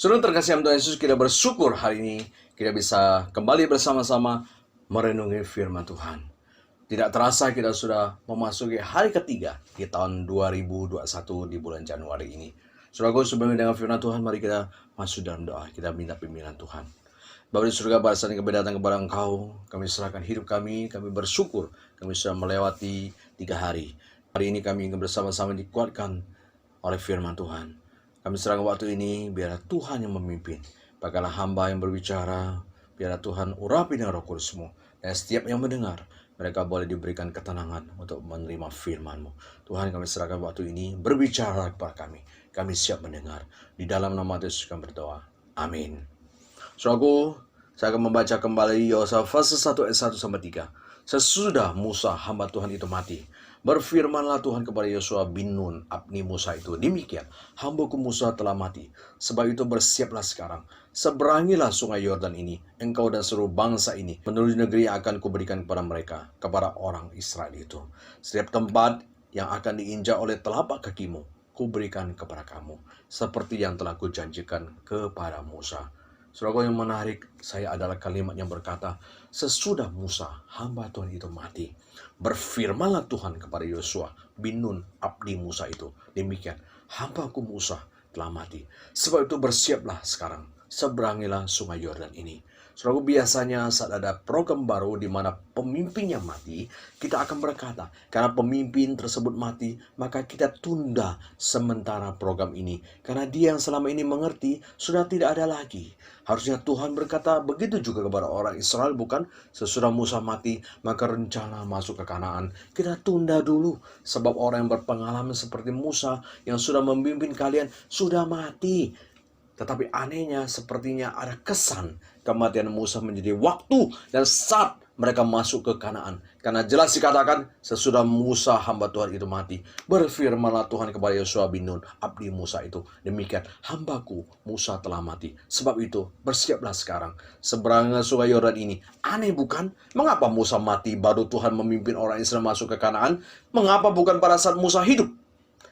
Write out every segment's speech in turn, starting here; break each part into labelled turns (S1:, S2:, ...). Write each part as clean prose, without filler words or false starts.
S1: Saudara terkasih Tuhan Yesus, kita bersyukur hari ini kita bisa kembali bersama-sama merenungi firman Tuhan. Tidak terasa kita sudah memasuki hari ketiga di tahun 2021 di bulan Januari ini. Saudaraku, sebelum mendengar firman Tuhan, mari kita masuk dalam doa. Kita minta pimpinan Tuhan. Bapa di surga, pada saat ini kami datang kepada Engkau, kami serahkan hidup kami bersyukur, kami sudah melewati 3 hari. Hari ini kami ingin bersama-sama dikuatkan oleh firman Tuhan. Kami serahkan waktu ini, biarlah Tuhan yang memimpin. Pakailah hamba yang berbicara, biarlah Tuhan urapi dengan Roh Kudus-Mu. Dan setiap yang mendengar, mereka boleh diberikan ketenangan untuk menerima firman-Mu. Tuhan, kami serahkan waktu ini, berbicara kepada kami. Kami siap mendengar. Di dalam nama Yesus kami berdoa. Amin. Saudaraku, saya akan membaca kembali Yosua pasal 1 ayat 1-3. Sesudah Musa hamba Tuhan itu mati, berfirmanlah Tuhan kepada Yosua bin Nun, abdi Musa itu, demikian, hambaku Musa telah mati. Sebab itu bersiaplah sekarang, seberangilah sungai Yordan ini, engkau dan seluruh bangsa ini, menuju negeri yang akan kuberikan kepada mereka, kepada orang Israel itu. Setiap tempat yang akan diinjak oleh telapak kakimu, kuberikan kepada kamu, seperti yang telah kujanjikan kepada Musa. Saudara, yang menarik saya adalah kalimat yang berkata, sesudah Musa, hamba Tuhan itu mati, berfirmanlah Tuhan kepada Yosua bin Nun, abdi Musa itu, demikian, hambaku Musa telah mati. Sebab itu bersiaplah sekarang, seberangilah sungai Yordan ini. Saudara, biasanya saat ada program baru di mana pemimpinnya mati, kita akan berkata, karena pemimpin tersebut mati, maka kita tunda sementara program ini. Karena dia yang selama ini mengerti, sudah tidak ada lagi. Harusnya Tuhan berkata begitu juga kepada orang Israel, bukan? Sesudah Musa mati, maka rencana masuk ke Kanaan kita tunda dulu. Sebab orang yang berpengalaman seperti Musa yang sudah memimpin kalian sudah mati. Tetapi anehnya sepertinya ada kesan kematian Musa menjadi waktu dan saat mereka masuk ke Kanaan. Karena jelas dikatakan sesudah Musa hamba Tuhan itu mati, berfirmanlah Tuhan kepada Yosua bin Nun, abdi Musa itu, demikian, hambaku Musa telah mati. Sebab itu bersiaplah sekarang, seberangnya sungai Yordan ini. Aneh bukan? Mengapa Musa mati baru Tuhan memimpin orang Israel masuk ke Kanaan? Mengapa bukan pada saat Musa hidup?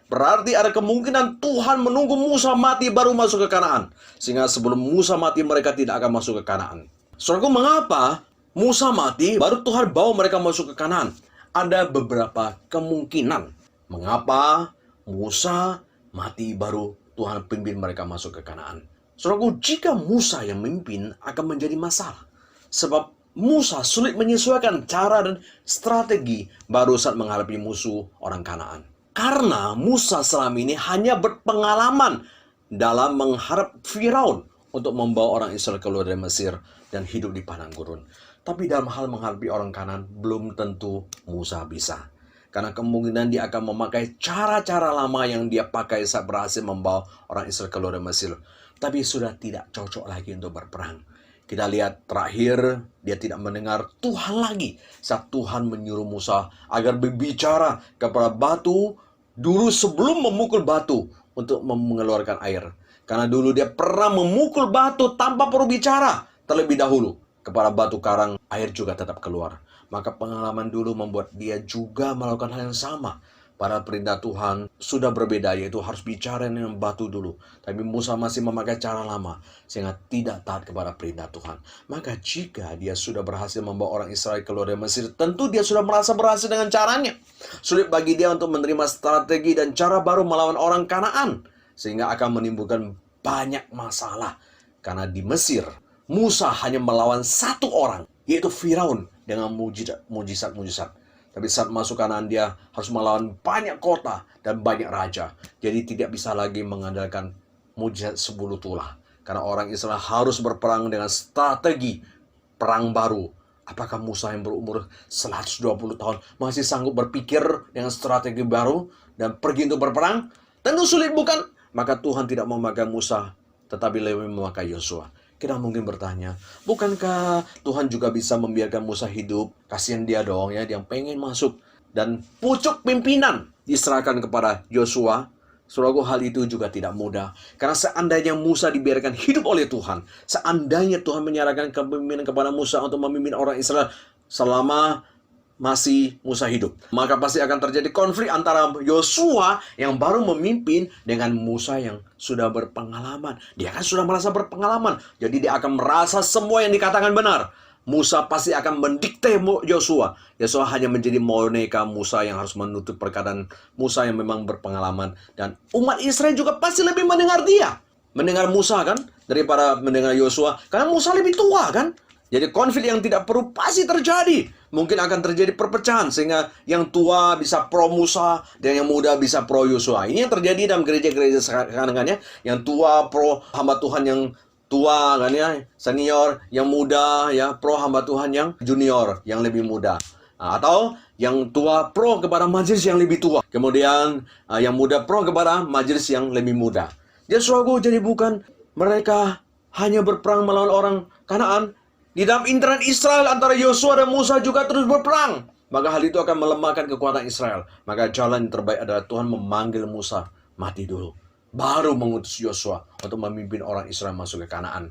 S1: Berarti ada kemungkinan Tuhan menunggu Musa mati baru masuk ke Kanaan. Sehingga sebelum Musa mati mereka tidak akan masuk ke Kanaan. Saudaraku, mengapa Musa mati baru Tuhan bawa mereka masuk ke Kanaan? Ada beberapa kemungkinan mengapa Musa mati baru Tuhan pimpin mereka masuk ke Kanaan. Saudaraku, jika Musa yang memimpin akan menjadi masalah. Sebab Musa sulit menyesuaikan cara dan strategi baru saat menghadapi musuh orang Kanaan. Karena Musa selama ini hanya berpengalaman dalam mengharap Firaun untuk membawa orang Israel keluar dari Mesir dan hidup di padang gurun. Tapi dalam hal menghadapi orang Kanaan, belum tentu Musa bisa. Karena kemungkinan dia akan memakai cara-cara lama yang dia pakai saat berhasil membawa orang Israel keluar dari Mesir. Tapi sudah tidak cocok lagi untuk berperang. Kita lihat terakhir, dia tidak mendengar Tuhan lagi. Saat Tuhan menyuruh Musa agar berbicara kepada batu dulu sebelum memukul batu untuk mengeluarkan air. Karena dulu dia pernah memukul batu tanpa perlu bicara terlebih dahulu. Kepada batu karang, air juga tetap keluar. Maka pengalaman dulu membuat dia juga melakukan hal yang sama. Pada perintah Tuhan sudah berbeda, yaitu harus bicara dengan batu dulu. Tapi Musa masih memakai cara lama, sehingga tidak taat kepada perintah Tuhan. Maka jika dia sudah berhasil membawa orang Israel keluar dari Mesir, tentu dia sudah merasa berhasil dengan caranya. Sulit bagi dia untuk menerima strategi dan cara baru melawan orang Kanaan, sehingga akan menimbulkan banyak masalah. Karena di Mesir, Musa hanya melawan satu orang, yaitu Firaun dengan mujizat-mujizat. Tapi saat masuk Kanaan dia harus melawan banyak kota dan banyak raja. Jadi tidak bisa lagi mengandalkan mujizat 10 tulah. Karena orang Israel harus berperang dengan strategi perang baru. Apakah Musa yang berumur 120 tahun masih sanggup berpikir dengan strategi baru dan pergi untuk berperang? Tentu sulit bukan? Maka Tuhan tidak memakai Musa, tetapi lebih memakai Yosua. Kita mungkin bertanya, bukankah Tuhan juga bisa membiarkan Musa hidup? Kasihan dia dong ya, yang pengen masuk. Dan pucuk pimpinan diserahkan kepada Yosua. Saudaraku, hal itu juga tidak mudah. Karena seandainya Musa dibiarkan hidup oleh Tuhan, seandainya Tuhan menyerahkan kepemimpinan kepada Musa untuk memimpin orang Israel selama masih Musa hidup. Maka pasti akan terjadi konflik antara Yosua yang baru memimpin dengan Musa yang sudah berpengalaman. Dia kan sudah merasa berpengalaman. Jadi dia akan merasa semua yang dikatakan benar. Musa pasti akan mendikte Yosua. Yosua hanya menjadi boneka Musa yang harus menutup perkataan Musa yang memang berpengalaman. Dan umat Israel juga pasti lebih mendengar dia. Mendengar Musa kan, daripada mendengar Yosua. Karena Musa lebih tua kan. Jadi konflik yang tidak perlu pasti terjadi. Mungkin akan terjadi perpecahan. Sehingga yang tua bisa pro Musa. Dan yang muda bisa pro Yosua. Ini yang terjadi dalam gereja-gereja sekarang kan ya. Yang tua pro hamba Tuhan yang tua kan ya, senior, yang muda ya, pro hamba Tuhan yang junior, yang lebih muda. Atau yang tua pro kepada majelis yang lebih tua. Kemudian yang muda pro kepada majelis yang lebih muda. Jadi bukan mereka hanya berperang melawan orang Kanaan. Di dalam internal Israel antara Yosua dan Musa juga terus berperang. Maka hal itu akan melemahkan kekuatan Israel. Maka jalan yang terbaik adalah Tuhan memanggil Musa mati dulu. Baru mengutus Yosua untuk memimpin orang Israel masuk ke Kanaan.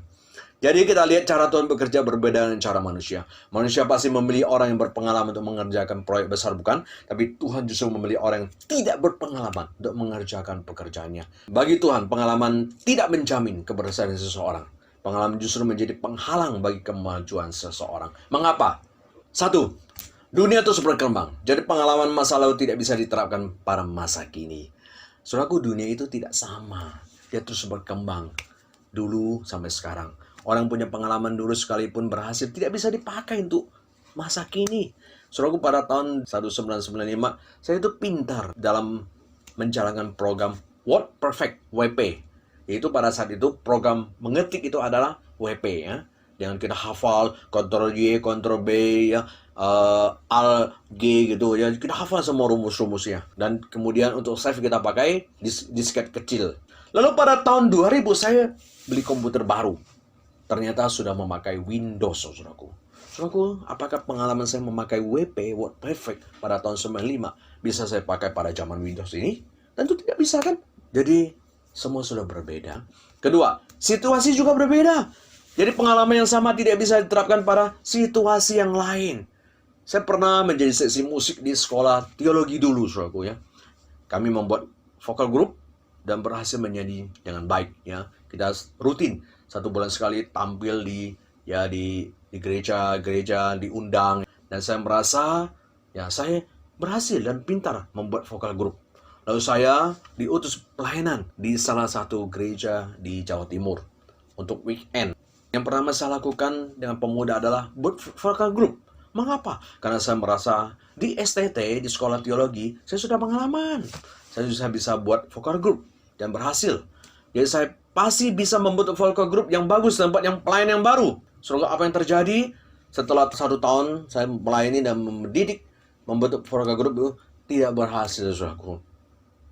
S1: Jadi kita lihat cara Tuhan bekerja berbeda dengan cara manusia. Manusia pasti memilih orang yang berpengalaman untuk mengerjakan proyek besar, bukan? Tapi Tuhan justru memilih orang yang tidak berpengalaman untuk mengerjakan pekerjaannya. Bagi Tuhan, pengalaman tidak menjamin keberhasilan seseorang. Pengalaman justru menjadi penghalang bagi kemajuan seseorang. Mengapa? Satu, dunia terus berkembang. Jadi pengalaman masa lalu tidak bisa diterapkan pada masa kini. Saudaraku, dunia itu tidak sama. Dia terus berkembang. Dulu sampai sekarang. Orang punya pengalaman dulu sekalipun berhasil tidak bisa dipakai untuk masa kini. Saudaraku, pada tahun 1995, saya itu pintar dalam menjalankan program Word Perfect WP. Yaitu pada saat itu program mengetik itu adalah WP ya. Dengan kita hafal Ctrl Y, Ctrl B ya, Alt G gitu ya. Kita hafal semua rumus-rumusnya. Dan kemudian untuk save kita pakai disket kecil. Lalu pada tahun 2000 saya beli komputer baru. Ternyata sudah memakai Windows, saudaraku. Saudaraku, apakah pengalaman saya memakai WP, Word Perfect, pada tahun 95 bisa saya pakai pada zaman Windows ini? Tentu tidak bisa kan? Jadi semua sudah berbeda. Kedua, situasi juga berbeda. Jadi pengalaman yang sama tidak bisa diterapkan pada situasi yang lain. Saya pernah menjadi seksi musik di sekolah teologi dulu, saudaraku ya. Kami membuat vokal group dan berhasil menyanyi dengan baik ya. Kita rutin 1 bulan sekali tampil di gereja-gereja, diundang, dan saya merasa ya saya berhasil dan pintar membuat vokal group. Lalu saya diutus pelayanan di salah satu gereja di Jawa Timur untuk weekend. Yang pertama saya lakukan dengan pemuda adalah buat vokal group. Mengapa? Karena saya merasa di STT, di sekolah teologi, saya sudah pengalaman. Saya sudah bisa buat vokal group dan berhasil. Jadi saya pasti bisa membentuk vokal group yang bagus, tempat yang pelayan yang baru. Soalnya apa yang terjadi? Setelah 1 tahun saya melayani dan mendidik, membentuk vokal group itu tidak berhasil, saudaraku.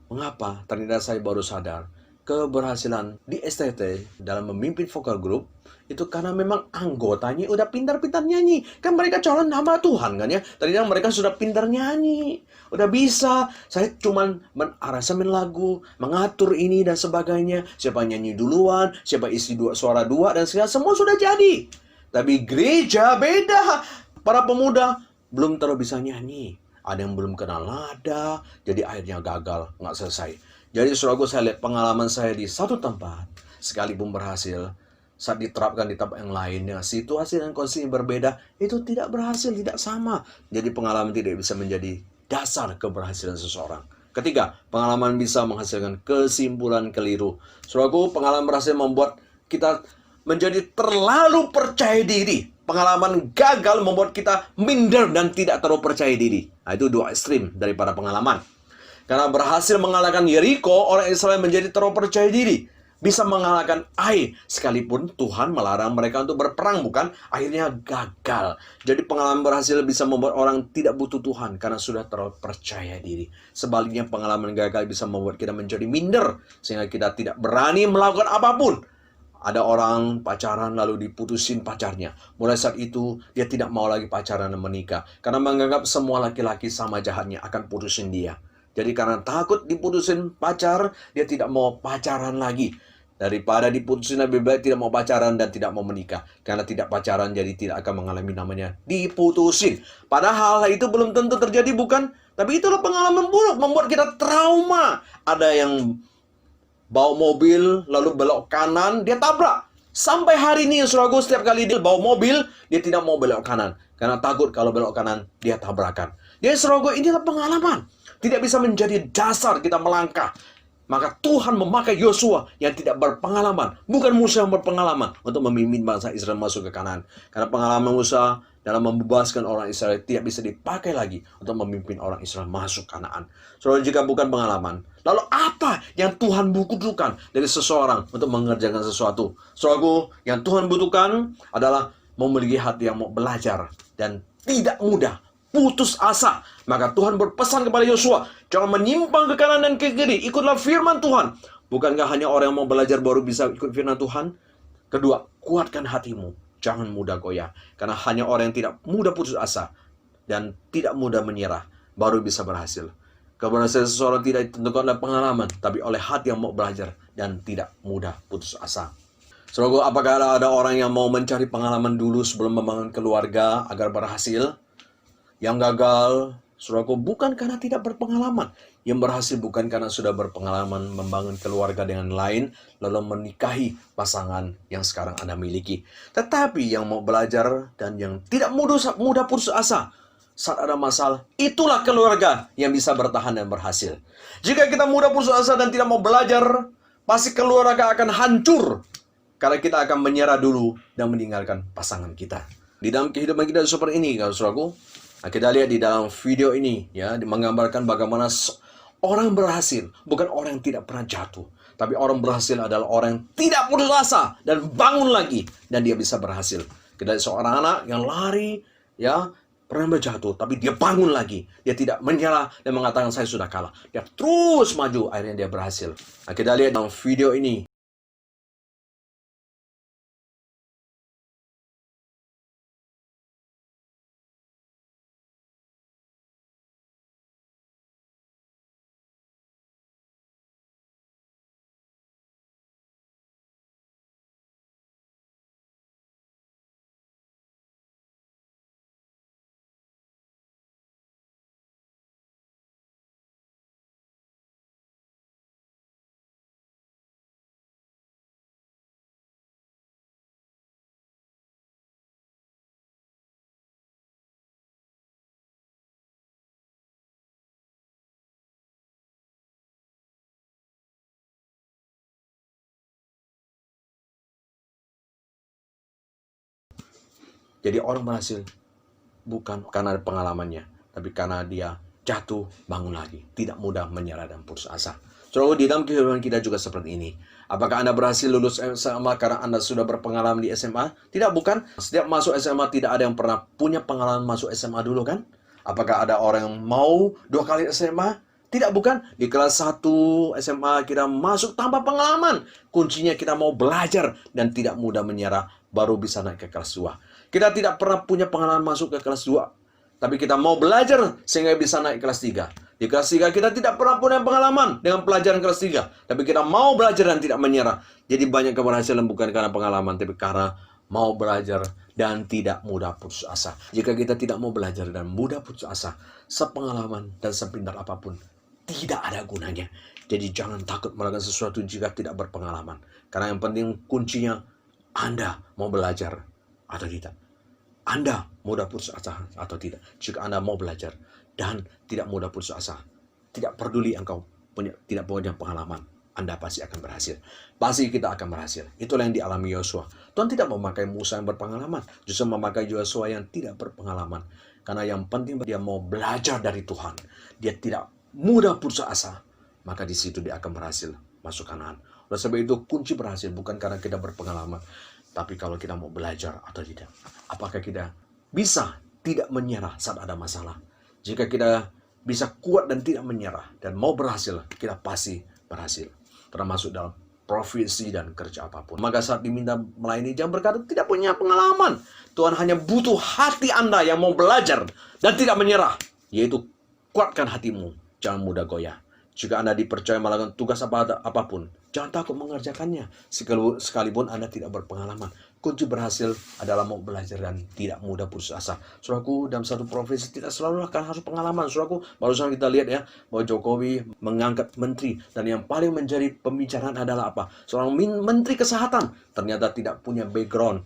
S1: Mengapa? Ternyata saya baru sadar keberhasilan di STT dalam memimpin vokal group itu karena memang anggotanya udah pintar-pintar nyanyi. Kan mereka calon hamba Tuhan kan ya. Ternyata mereka sudah pintar nyanyi. Udah bisa. Saya cuman mengaransemen lagu, mengatur ini dan sebagainya. Siapa nyanyi duluan, siapa isi suara dua dan segala semua sudah jadi. Tapi gereja beda. Para pemuda belum terlalu bisa nyanyi. Ada yang belum kenal nada, jadi akhirnya gagal, nggak selesai. Jadi saudaraku, saya lihat pengalaman saya di satu tempat, sekalipun berhasil, saat diterapkan di tempat yang lain, dengan situasi dan kondisi yang berbeda, itu tidak berhasil, tidak sama. Jadi pengalaman tidak bisa menjadi dasar keberhasilan seseorang. Ketiga, pengalaman bisa menghasilkan kesimpulan keliru. Saudaraku, pengalaman berhasil membuat kita menjadi terlalu percaya diri. Pengalaman gagal membuat kita minder dan tidak terlalu percaya diri. Nah, itu 2 ekstrim daripada pengalaman. Karena berhasil mengalahkan Yeriko, orang Israel menjadi terlalu percaya diri. Bisa mengalahkan Ai, sekalipun Tuhan melarang mereka untuk berperang, bukan? Akhirnya gagal. Jadi pengalaman berhasil bisa membuat orang tidak butuh Tuhan karena sudah terlalu percaya diri. Sebaliknya pengalaman gagal bisa membuat kita menjadi minder, sehingga kita tidak berani melakukan apapun. Ada orang pacaran lalu diputusin pacarnya. Mulai saat itu dia tidak mau lagi pacaran dan menikah. Karena menganggap semua laki-laki sama jahatnya akan putusin dia. Jadi karena takut diputusin pacar, dia tidak mau pacaran lagi. Daripada diputusin, lebih baik tidak mau pacaran dan tidak mau menikah. Karena tidak pacaran jadi tidak akan mengalami namanya diputusin. Padahal hal itu belum tentu terjadi, bukan? Tapi itulah pengalaman buruk, membuat kita trauma. Ada yang bawa mobil lalu belok kanan, dia tabrak. Sampai hari ini saudaraku, setiap kali dia bawa mobil, dia tidak mau belok kanan. Karena takut kalau belok kanan, dia tabrakan. Jadi saudaraku, inilah pengalaman. Tidak bisa menjadi dasar kita melangkah. Maka Tuhan memakai Yosua yang tidak berpengalaman, bukan Musa yang berpengalaman, untuk memimpin bangsa Israel masuk ke Kanaan. Karena pengalaman Musa dalam membebaskan orang Israel tidak bisa dipakai lagi untuk memimpin orang Israel masuk Kanaan. Saudara, jika bukan pengalaman, lalu apa yang Tuhan butuhkan dari seseorang untuk mengerjakan sesuatu? Saudaraku, yang Tuhan butuhkan adalah memiliki hati yang mau belajar dan tidak mudah putus asa. Maka Tuhan berpesan kepada Yosua, jangan menyimpang ke kanan dan ke kiri, ikutlah firman Tuhan. Bukankah hanya orang yang mau belajar baru bisa ikut firman Tuhan? Kedua, kuatkan hatimu, jangan mudah goyah. Karena hanya orang yang tidak mudah putus asa dan tidak mudah menyerah baru bisa berhasil. Keberhasilan seseorang tidak ditentukan oleh pengalaman, tapi oleh hati yang mau belajar dan tidak mudah putus asa. Saudaraku, apakah ada orang yang mau mencari pengalaman dulu sebelum membangun keluarga agar berhasil? Yang gagal, saudaraku, bukan karena tidak berpengalaman. Yang berhasil bukan karena sudah berpengalaman membangun keluarga dengan lain, lalu menikahi pasangan yang sekarang Anda miliki. Tetapi yang mau belajar dan yang tidak mudah putus asa saat ada masalah, itulah keluarga yang bisa bertahan dan berhasil. Jika kita mudah putus asa dan tidak mau belajar, pasti keluarga akan hancur. Karena kita akan menyerah dulu dan meninggalkan pasangan kita. Di dalam kehidupan kita seperti ini, kalau saudaraku, nah, kita lihat di dalam video ini, ya, menggambarkan bagaimana orang berhasil, bukan orang yang tidak pernah jatuh. Tapi orang berhasil adalah orang yang tidak putus asa dan bangun lagi, dan dia bisa berhasil. Kita lihat seorang anak yang lari, ya, pernah berjatuh, tapi dia bangun lagi. Dia tidak menyerah dan mengatakan saya sudah kalah. Dia terus maju, akhirnya dia berhasil. Nah, kita lihat dalam video ini. Jadi orang berhasil bukan karena pengalamannya, tapi karena dia jatuh, bangun lagi. Tidak mudah menyerah dan putus asa. Saudara, di dalam kehidupan kita juga seperti ini. Apakah Anda berhasil lulus SMA karena Anda sudah berpengalaman di SMA? Tidak, bukan. Setiap masuk SMA tidak ada yang pernah punya pengalaman masuk SMA dulu, kan? Apakah ada orang yang mau 2 kali SMA? Tidak, bukan. Di kelas 1 SMA kita masuk tanpa pengalaman. Kuncinya kita mau belajar dan tidak mudah menyerah, baru bisa naik ke kelas 2. Kita tidak pernah punya pengalaman masuk ke kelas 2. Tapi kita mau belajar sehingga bisa naik kelas 3. Di kelas 3 kita tidak pernah punya pengalaman dengan pelajaran kelas 3. Tapi kita mau belajar dan tidak menyerah. Jadi banyak keberhasilan bukan karena pengalaman, tapi karena mau belajar dan tidak mudah putus asa. Jika kita tidak mau belajar dan mudah putus asa, sepengalaman dan sepintar apapun, tidak ada gunanya. Jadi jangan takut melakukan sesuatu jika tidak berpengalaman. Karena yang penting kuncinya Anda mau belajar atau tidak. Anda mudah putus asa atau tidak. Jika Anda mau belajar dan tidak mudah putus asa, tidak peduli engkau tidak punya pengalaman, Anda pasti akan berhasil. Pasti kita akan berhasil. Itulah yang dialami Yosua. Tuhan tidak memakai Musa yang berpengalaman, justru memakai Yosua yang tidak berpengalaman. Karena yang penting dia mau belajar dari Tuhan. Dia tidak mudah putus asa, maka di situ dia akan berhasil masuk Kanaan. Oleh sebab itu kunci berhasil bukan karena kita berpengalaman, tapi kalau kita mau belajar atau tidak. Apakah kita bisa tidak menyerah saat ada masalah? Jika kita bisa kuat dan tidak menyerah dan mau berhasil, kita pasti berhasil. Termasuk dalam profesi dan kerja apapun. Maka saat diminta melayani, jangan berkata tidak punya pengalaman. Tuhan hanya butuh hati Anda yang mau belajar dan tidak menyerah. Yaitu kuatkan hatimu, jangan mudah goyah. Jika Anda dipercaya melakukan tugas apapun, jangan takut mengerjakannya, sekalipun Anda tidak berpengalaman. Kunci berhasil adalah mau belajar dan tidak mudah putus asa. Saudaraku, dalam satu profesi tidak selalu akan harus pengalaman. Saudaraku, barusan kita lihat ya, bahwa Jokowi mengangkat menteri, dan yang paling menjadi pembicaraan adalah apa? Seorang menteri kesehatan ternyata tidak punya background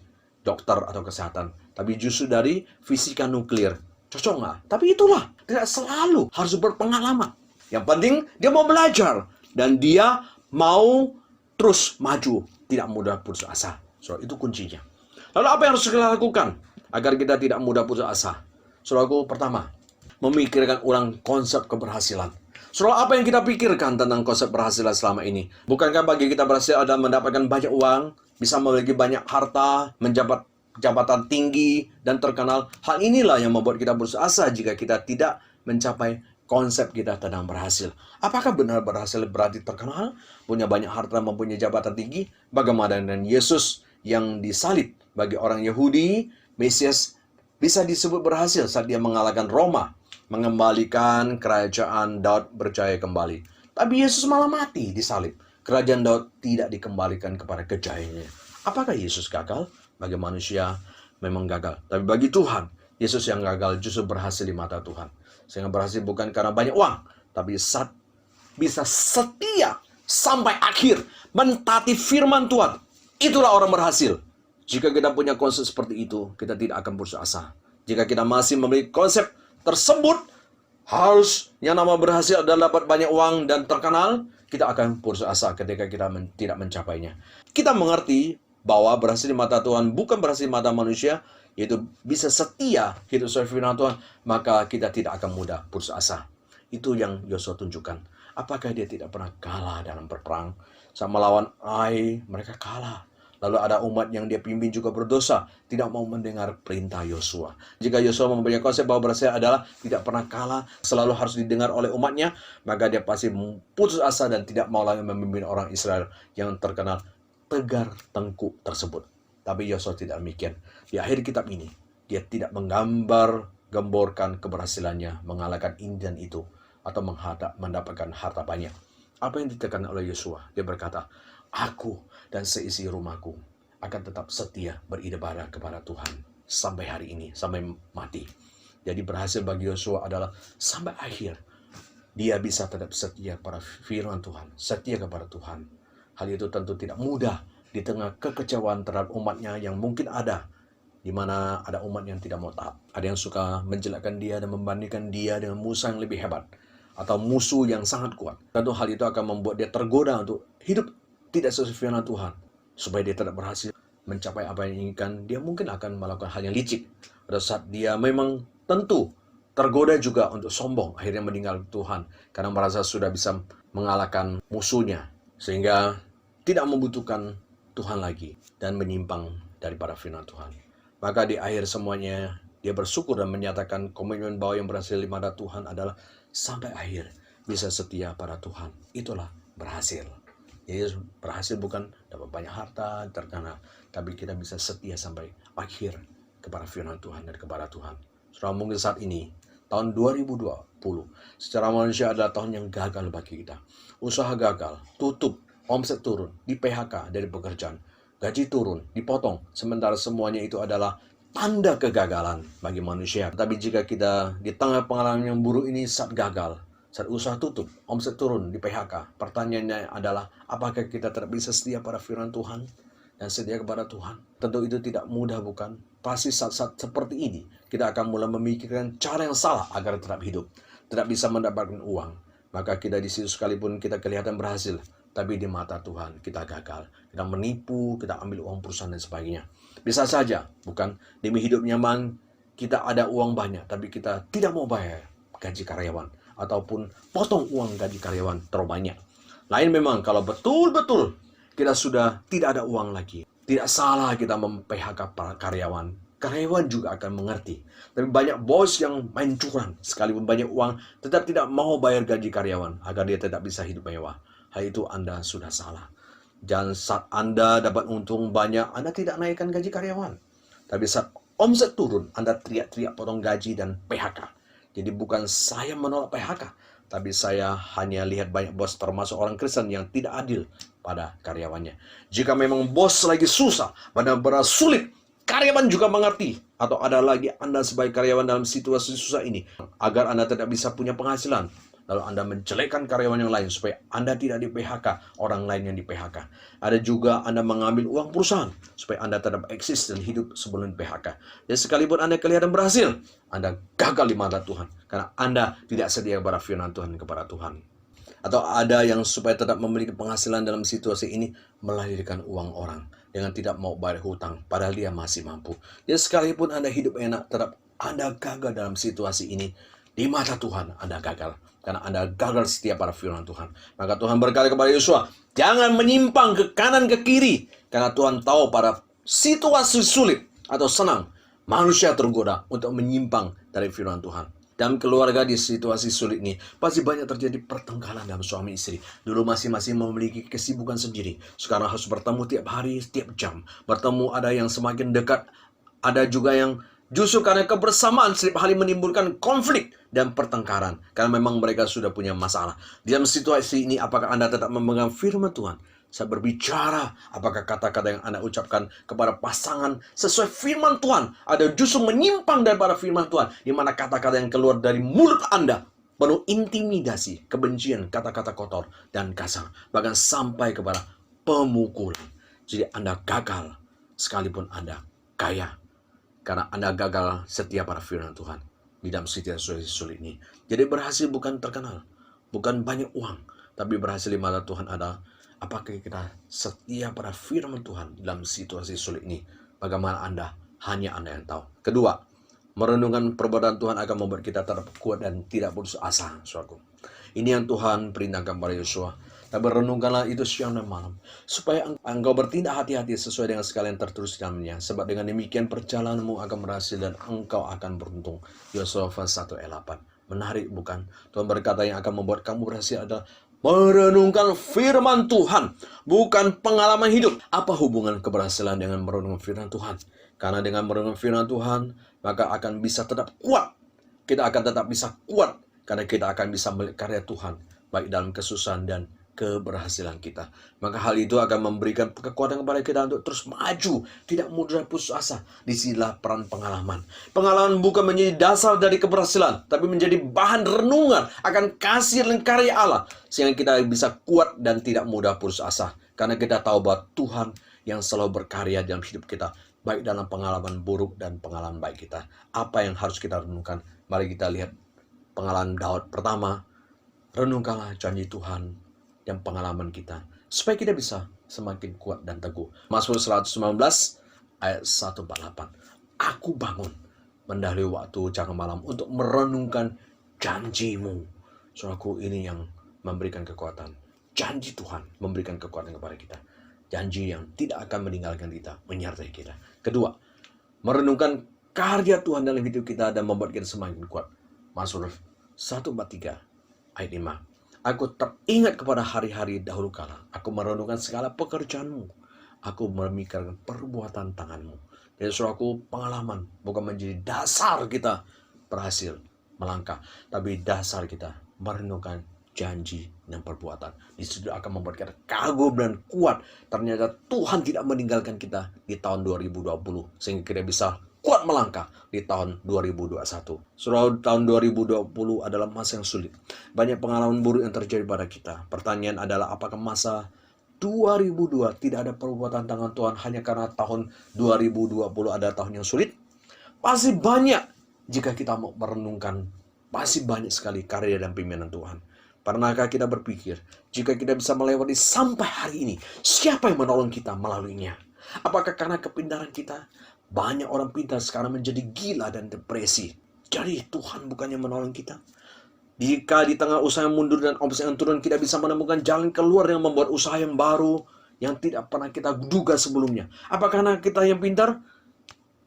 S1: dokter atau kesehatan, tapi justru dari fisika nuklir. Cocok nggak? Tapi itulah, tidak selalu harus berpengalaman. Yang penting dia mau belajar dan dia mau terus maju, tidak mudah putus asa. So, itu kuncinya. Lalu apa yang harus kita lakukan agar kita tidak mudah putus asa? Saudaraku, pertama, memikirkan ulang konsep keberhasilan. Saudara, apa yang kita pikirkan tentang konsep berhasilan selama ini? Bukankah bagi kita berhasil adalah mendapatkan banyak uang, bisa memiliki banyak harta, menjabat jabatan tinggi dan terkenal? Hal inilah yang membuat kita putus asa jika kita tidak mencapai konsep kita tentang berhasil. Apakah benar berhasil berarti terkenal, punya banyak harta, mempunyai jabatan tinggi? Bagaimana dengan Yesus yang disalib? Bagi orang Yahudi, Mesias bisa disebut berhasil saat dia mengalahkan Roma, mengembalikan kerajaan Daud berjaya kembali. Tapi Yesus malah mati disalib. Kerajaan Daud tidak dikembalikan kepada kejayaannya. Apakah Yesus gagal? Bagi manusia memang gagal. Tapi bagi Tuhan, Yesus yang gagal justru berhasil di mata Tuhan. Sehingga berhasil bukan karena banyak uang, tapi saat bisa setia sampai akhir, mentaati firman Tuhan. Itulah orang berhasil. Jika kita punya konsep seperti itu, kita tidak akan putus asa. Jika kita masih memiliki konsep tersebut, harus yang nama berhasil adalah dapat banyak uang dan terkenal, kita akan putus asa ketika kita tidak mencapainya. Kita mengerti bahwa berhasil di mata Tuhan bukan berhasil di mata manusia, yaitu bisa setia hidup sesuai firman Tuhan, maka kita tidak akan mudah putus asa. Itu yang Yosua tunjukkan. Apakah dia tidak pernah kalah dalam berperang? Saat melawan Ai, mereka kalah. Lalu ada umat yang dia pimpin juga berdosa, tidak mau mendengar perintah Yosua. Jika Yosua mempunyai konsep bahwa berhasil adalah tidak pernah kalah, selalu harus didengar oleh umatnya, maka dia pasti putus asa dan tidak mau lagi memimpin orang Israel yang terkenal tegar tengkuk tersebut. Tapi Yosua tidak demikian. Di akhir kitab ini, dia tidak menggambar-gemborkan keberhasilannya mengalahkan ini dan itu, atau mendapatkan harta banyak. Apa yang ditekan oleh Yosua? Dia berkata, aku dan seisi rumahku akan tetap setia beribadah kepada Tuhan sampai hari ini, sampai mati. Jadi berhasil bagi Yosua adalah sampai akhir, dia bisa tetap setia pada firman Tuhan, setia kepada Tuhan. Hal itu tentu tidak mudah di tengah kekecewaan terhadap umatnya yang mungkin ada, di mana ada umat yang tidak mau taat. Ada yang suka menjelekkan dia dan membandingkan dia dengan musuh yang lebih hebat, atau musuh yang sangat kuat. Tentu hal itu akan membuat dia tergoda untuk hidup tidak sesuai firman Tuhan. Supaya dia tidak berhasil mencapai apa yang diinginkan, dia mungkin akan melakukan hal yang licik. Pada saat dia memang tentu tergoda juga untuk sombong, akhirnya meninggal Tuhan, karena merasa sudah bisa mengalahkan musuhnya, sehingga tidak membutuhkan Tuhan lagi dan menyimpang daripada firman Tuhan. Maka di akhir semuanya, dia bersyukur dan menyatakan komitmen bahwa yang berhasil di mata Tuhan adalah sampai akhir bisa setia pada Tuhan. Itulah berhasil. Jadi berhasil bukan dapat banyak harta, terkenal, tapi kita bisa setia sampai akhir kepada firman Tuhan dan kepada Tuhan. Saudara, mungkin saat ini, tahun 2020, secara manusia adalah tahun yang gagal bagi kita. Usaha gagal, tutup, omset turun, di PHK dari pekerjaan, gaji turun, dipotong. Sementara semuanya itu adalah tanda kegagalan bagi manusia. Tapi jika kita di tengah pengalaman yang buruk ini saat gagal, saat usaha tutup, omset turun, di PHK, pertanyaannya adalah, apakah kita tetap bisa setia pada firman Tuhan dan setia kepada Tuhan? Tentu itu tidak mudah, bukan? Pasti saat-saat seperti ini, kita akan mulai memikirkan cara yang salah agar tetap hidup, tidak bisa mendapatkan uang. Maka kita di situ sekalipun kita kelihatan berhasil, tapi di mata Tuhan kita gagal. Kita menipu, kita ambil uang perusahaan dan sebagainya. Bisa saja, bukan? Demi hidup nyaman, kita ada uang banyak, tapi kita tidak mau bayar gaji karyawan, ataupun potong uang gaji karyawan terlalu banyak. Lain memang kalau betul-betul kita sudah tidak ada uang lagi. Tidak salah kita mem-PHK para karyawan. Karyawan juga akan mengerti. Tapi banyak bos yang main curang, sekalipun banyak uang, tetap tidak mau bayar gaji karyawan agar dia tetap bisa hidup mewah. Hal itu Anda sudah salah. Dan saat Anda dapat untung banyak, Anda tidak naikkan gaji karyawan. Tapi saat omset turun, Anda teriak-teriak potong gaji dan PHK. Jadi bukan saya menolak PHK, Tapi saya hanya lihat banyak bos termasuk orang Kristen yang tidak adil pada karyawannya. Jika memang bos lagi susah, benar-benar sulit, karyawan juga mengerti. Atau ada lagi Anda sebagai karyawan dalam situasi susah ini, agar Anda tidak bisa punya penghasilan, lalu Anda menjelekkan karyawan yang lain supaya Anda tidak di PHK, orang lain yang di PHK. Ada juga Anda mengambil uang perusahaan supaya Anda tetap eksis dan hidup sebelum PHK. Dan sekalipun Anda kelihatan berhasil, Anda gagal di mata Tuhan karena Anda tidak sedia kepada firman Tuhan kepada Tuhan. Atau ada yang supaya tetap memiliki penghasilan dalam situasi ini melahirkan uang orang dengan tidak mau bayar hutang padahal dia masih mampu. Jadi sekalipun Anda hidup enak, tetap Anda gagal dalam situasi ini. Di mata Tuhan Anda gagal karena Anda gagal setia pada firman Tuhan. Maka Tuhan berkata kepada Yosua, jangan menyimpang ke kanan ke kiri, karena Tuhan tahu pada situasi sulit atau senang manusia tergoda untuk menyimpang dari firman Tuhan. Dalam keluarga di situasi sulit ini pasti banyak terjadi pertengkaran dalam suami istri. Dulu masing-masing memiliki kesibukan sendiri, sekarang harus bertemu tiap hari, tiap jam. Bertemu, ada yang semakin dekat, ada juga yang justru karena kebersamaan setiap hari menimbulkan konflik dan pertengkaran. Karena memang mereka sudah punya masalah. Dalam situasi ini, apakah Anda tetap memegang firman Tuhan? Saya berbicara, apakah kata-kata yang Anda ucapkan kepada pasangan sesuai firman Tuhan? Ada justru menyimpang daripada firman Tuhan, di mana kata-kata yang keluar dari mulut Anda penuh intimidasi, kebencian, kata-kata kotor, dan kasar. Bahkan sampai kepada pemukulan. Jadi Anda gagal, sekalipun Anda kaya. Karena Anda gagal setia pada firman Tuhan di dalam situasi sulit ini. Jadi berhasil bukan terkenal, bukan banyak uang, tapi berhasil di mata Tuhan adalah apakah kita setia pada firman Tuhan dalam situasi sulit ini. Bagaimana Anda, hanya Anda yang tahu. Kedua, merenungkan perbuatan Tuhan akan membuat kita tetap kuat dan tidak putus asa, saudaraku. Ini yang Tuhan perintahkan pada Yosua. Tapi renungkanlah itu siang dan malam, supaya engkau bertindak hati-hati sesuai dengan segala yang tertulis dalamnya. Sebab dengan demikian perjalananmu akan berhasil dan engkau akan beruntung. Yosua 1 ayat 8. Menarik bukan? Tuhan berkata yang akan membuat kamu berhasil adalah merenungkan firman Tuhan, bukan pengalaman hidup. Apa hubungan keberhasilan dengan merenungkan firman Tuhan? Karena dengan merenungkan firman Tuhan, maka akan bisa tetap kuat. Kita akan tetap bisa kuat, karena kita akan bisa melihat karya Tuhan, baik dalam kesusahan dan keberhasilan kita. Maka hal itu akan memberikan kekuatan kepada kita untuk terus maju, tidak mudah putus asa. Disinilah peran pengalaman. Pengalaman bukan menjadi dasar dari keberhasilan, tapi menjadi bahan renungan akan kasih dan karya Allah, sehingga kita bisa kuat dan tidak mudah putus asa. Karena kita tahu bahwa Tuhan yang selalu berkarya dalam hidup kita, baik dalam pengalaman buruk dan pengalaman baik kita. Apa yang harus kita renungkan? Mari kita lihat pengalaman Daud. Pertama, renungkanlah janji Tuhan dan pengalaman kita, supaya kita bisa semakin kuat dan teguh. Mazmur 119 ayat 148. Aku bangun mendahului waktu jangan malam untuk merenungkan janjimu. Saudaraku, ini yang memberikan kekuatan. Janji Tuhan memberikan kekuatan kepada kita. Janji yang tidak akan meninggalkan kita, menyertai kita. Kedua, merenungkan karya Tuhan dalam hidup kita dan membuat kita semakin kuat. Mazmur 143 ayat 5. Aku teringat kepada hari-hari dahulu kala. Aku merenungkan segala pekerjaanmu. Aku memikirkan perbuatan tanganmu. Jadi saudaraku, pengalaman bukan menjadi dasar kita berhasil melangkah, tapi dasar kita merenungkan janji dan perbuatan. Di situ akan membuat kita kagum dan kuat. Ternyata Tuhan tidak meninggalkan kita di tahun 2020. Sehingga kita bisa kuat melangkah di tahun 2021. Saudara, tahun 2020 adalah masa yang sulit. Banyak pengalaman buruk yang terjadi pada kita. Pertanyaan adalah apakah masa 2002 tidak ada perbuatan tangan Tuhan hanya karena tahun 2020 adalah tahun yang sulit? Pasti banyak. Jika kita mau merenungkan, pasti banyak sekali karya dan pimpinan Tuhan. Pernahkah kita berpikir, jika kita bisa melewati sampai hari ini, siapa yang menolong kita melaluinya? Apakah karena kepintaran kita? Banyak orang pintar sekarang menjadi gila dan depresi. Jadi Tuhan bukannya menolong kita. Jika di tengah usaha yang mundur dan omset yang turun, kita bisa menemukan jalan keluar yang membuat usaha yang baru yang tidak pernah kita duga sebelumnya. Apakah karena kita yang pintar?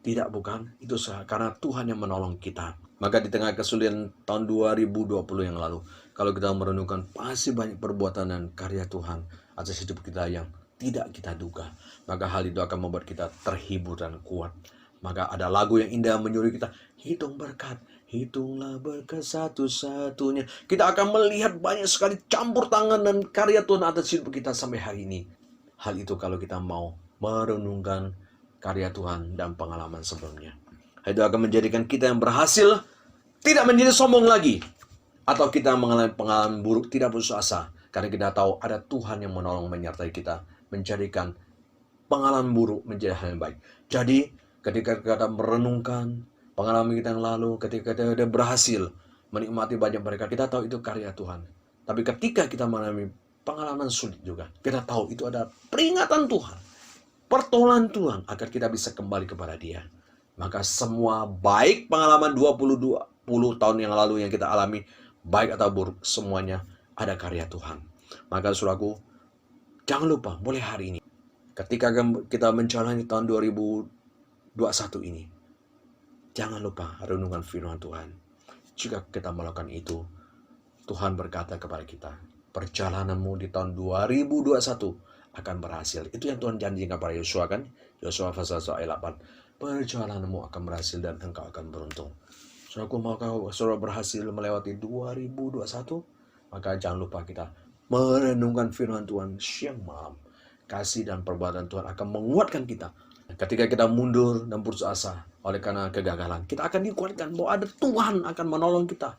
S1: Tidak, bukan. Itu karena Tuhan yang menolong kita. Maka di tengah kesulitan tahun 2020 yang lalu, kalau kita merenungkan pasti banyak perbuatan dan karya Tuhan atas hidup kita yang tidak kita duga. Maka hal itu akan membuat kita terhibur dan kuat. Maka ada lagu yang indah menyuruh kita, hitung berkat, hitunglah berkat satu-satunya. Kita akan melihat banyak sekali campur tangan dan karya Tuhan atas hidup kita sampai hari ini. Hal itu kalau kita mau merenungkan karya Tuhan dan pengalaman sebelumnya. Itu akan menjadikan kita yang berhasil tidak menjadi sombong lagi. Atau kita mengalami pengalaman buruk, tidak putus asa. Karena kita tahu ada Tuhan yang menolong menyertai kita, menjadikan pengalaman buruk menjadi hal yang baik. Jadi, ketika kita merenungkan pengalaman kita yang lalu, ketika kita sudah berhasil menikmati banyak mereka, kita tahu itu karya Tuhan. Tapi ketika kita mengalami pengalaman sulit juga, kita tahu itu ada peringatan Tuhan, pertolongan Tuhan agar kita bisa kembali kepada Dia. Maka semua baik pengalaman 20 tahun yang lalu yang kita alami, baik atau buruk, semuanya ada karya Tuhan. Maka saudaraku, jangan lupa mulai hari ini, ketika kita menjalani tahun 2021 ini, jangan lupa renungan firman Tuhan. Jika kita melakukan itu, Tuhan berkata kepada kita, perjalananmu di tahun 2021 akan berhasil. Itu yang Tuhan janjikan kepada Yosua kan? Yosua pasal 8. Perjalananmu akan berhasil dan engkau akan beruntung. Saudaraku, maukah saudara berhasil melewati 2021? Maka jangan lupa kita merenungkan firman Tuhan siang malam. Kasih dan perbuatan Tuhan akan menguatkan kita. Ketika kita mundur dan putus asa oleh karena kegagalan, kita akan dikuatkan bahwa ada Tuhan akan menolong kita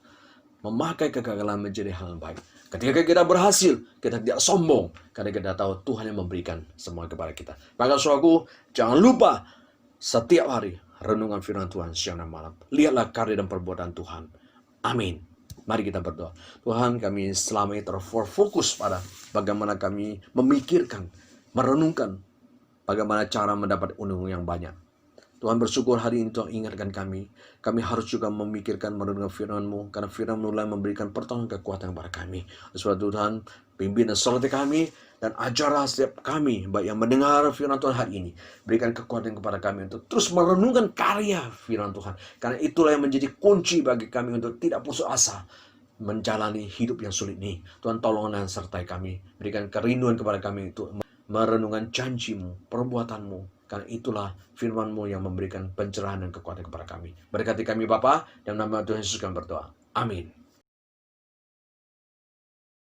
S1: memakai kegagalan menjadi hal yang baik. Ketika kita berhasil, kita tidak sombong karena kita tahu Tuhan yang memberikan semua kepada kita. Maka saudaraku, jangan lupa setiap hari renungan firman Tuhan siang dan malam. Lihatlah karya dan perbuatan Tuhan. Amin. Mari kita berdoa. Tuhan, kami selama ini terfokus pada bagaimana kami memikirkan, merenungkan bagaimana cara mendapat untung yang banyak. Tuhan, bersyukur hari ini Tuhan ingatkan kami. Kami harus juga memikirkan merenungkan firman-Mu, karena firman-Mu mulai memberikan pertolongan kekuatan kepada kami. Sebab Tuhan, pimpin dan sertai kami, dan ajarlah setiap kami, baik yang mendengar firman Tuhan hari ini. Berikan kekuatan kepada kami untuk terus merenungkan karya firman Tuhan. Karena itulah yang menjadi kunci bagi kami untuk tidak putus asa menjalani hidup yang sulit ini. Tuhan, tolonglah dan sertai kami. Berikan kerinduan kepada kami untuk merenungkan janji-Mu, perbuatan-Mu. Karena itulah firman-Mu yang memberikan pencerahan dan kekuatan kepada kami. Berkati kami Bapa, dalam nama Tuhan Yesus kami berdoa. Amin.